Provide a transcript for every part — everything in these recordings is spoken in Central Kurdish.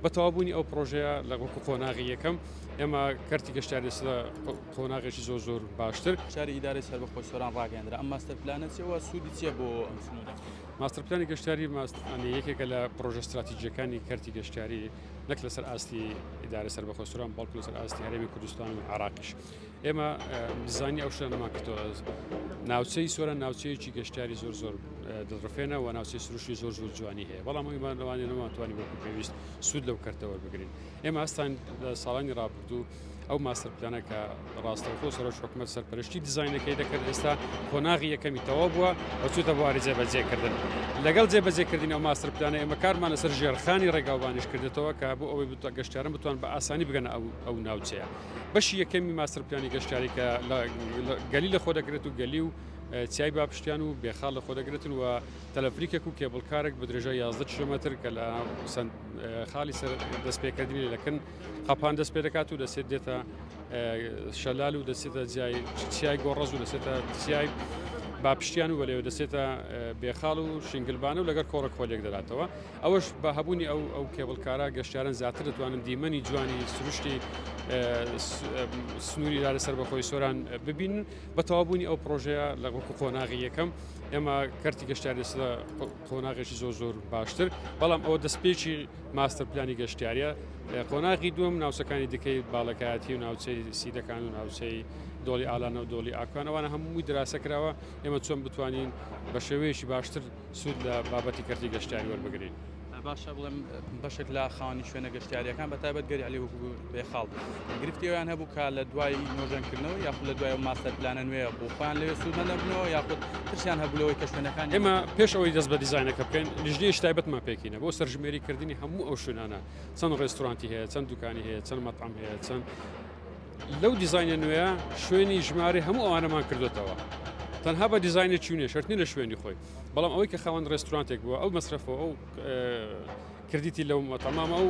بە تەوابوونی ئەو پرۆژەیە لە وەکو قۆناغی یەکەم ئێمە کارتی گەشتیاری لە قۆناغێکی زۆر باشتر شاری ئیدارەی سەربەخۆی سۆران ڕاگەاندرا ئەم ماستەر پلانە چێوە سوودی چییە بۆ ئەم سنوورە؟ ماستەر پلانی گەشتیاری یەکێکە لە پرۆژە استراتیجیەکانی کارتی گەشتیاری نەک لەسەر ئاستی ئیدارە سەربەخۆی سۆران بەڵکو لەسەر ئاستی هەرێمی کوردستان و عێراقیش. ئێمە دیزاینی ئەو شوێنەمان کردووە ناوچەی سۆران ناوچەیەکی گەشتیاری زۆر دڵڕفێنە و ناوچەی سروشتی زۆر جوانی هەیە، بەڵام ئەوانێ نەماتوانانی بۆ پێویست سوود لەو کەرتەوە بگرین. ئێمە ئەستان لە ساڵانی ڕابردوو ئەو ماستەر پلانە کە ڕاستەوخۆ سەرۆک حکومەت سەرپەرشتی دیزاینەکەی دەکرد ئێستا قۆناغی یەکەمی تەواو بووە ئەچووتە بواری جێبەجێکردن. لەگەڵ جێبەجێکردنی ئەو ماستەر پلانە ئێمە کارمان لەسەر ژێرخانی ڕێگاوبانیش کردێتەوە کە بۆ ئەوەی گەشتیاران بتوان بە ئاسانی بگەنە ئەو ناوچەیە. بەشی یەکەمی ماستەر پلانی گەشتیاری کە گەلی لە خۆ دەگرێت و گەلی و چای باپشتیان و بێخاڵ لە خۆ دەگرێتن و تەلەفریکێک و کێبڵکارێک بە درێژای 11 کیلۆمەتر کە لە خاڵی سەر دەستپێکردنی لەکن قاپان دەست پێ دەکات و دەسێت دێتە شەلال و دەسێتە جای چیای گۆڕەز و دەسێتە چیای باپشتیان و وەلێ دەسێتە بێخاڵ و شنگلبانە و لەگەر کۆڕە کۆلێک دەداتەوە. ئەوەش بە هەبوونی ئەو کێبڵکارە گەشتیاران زیاتر دەتوانن دیمەنی جوانی سروشتی سنووری دارە سەربەخۆی سۆران ببینن. بە تەوابوونی ئەو پرۆژەیە لە وەکو قۆناغی یەکەم ئێمە کارتی گەشتیاری لە قۆناغێکی زۆر باشتر، بەڵام ئەوە دەستپێکی ماستەر پلانی گەشتیاریە. قۆناغی دووەم ناوچەکانی دکەی باڵەکایەتی و ناوچەی سیدەکان و ناوچەی دۆڵی ئالانە و دۆڵی ئاکوان ئەوانە هەمووی دراسە کراوە ئێمە چۆن بتوانین بە شێوەیەکی باشتر سوود لە بابەتی کارتی گەشتیاری وەربگرین. باشە بڵێم بەشێک لە خاوەنی شوێنە گەشتیاریەکان بە تایبەت گەری علی وەکو بێخاڵ گرفتی ئەویان هەبوو کە لە دوای نۆژەنکردنەوە یاخود لە دوای ماستەر پلانە نوێ بۆ خۆیان لەوێ سوودمەندە بنەوە یاخود ترسیان هەبوولەوەی کە شوێنەکان ئێمە پێش ئەوەی دەست بە دیزاینەکە بکەین لیژنەیەکی تایبەتمان پێکینە بۆ سەرژمێریکردنی هەموو ئەو شوێنانە چەند ڕێستۆرانتی هەیە، چەند دوکانی هەیە، چەند مەطعەم هەیە، چەند لەو دیزاینە نوێیە شوێنی ژمارە هەموو ئەوانەمان کردوتەوە. تەنها بە دیزاینە چوونێ شەرتنی لە شوێنی خۆی، بەڵام ئەوەی کە خاوەن ڕێستۆرانتێک بووە ئەو مەسرەفەوە ئەو کردیتی لەو مەطعەمە ئەو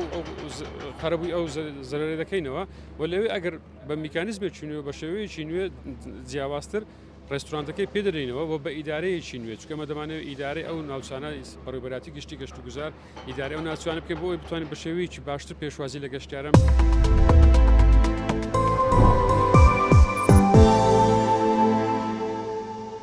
خەرەبووی ئەو زەرەرە دەکەینەوە و لەوێ ئەگەر بە میکانیزمێکی نوێ بە شێوەیەکی نوێ جیاوازتر ڕێستۆرانتەکەی پێدەرینەوە بۆ بە ئیدارەیەکی نوێ، چونکە ئێمە دەمانەوێت ئیدارەی ئەو ناوچانە بەڕێوەبەراتی گشتی گەشت و گوزار ئیدارەی ئەو ناوچانە بکەین بۆ ئەوەی بتوانین بە شێوەیەکی باشتر پێشوازی لە گەشتیاران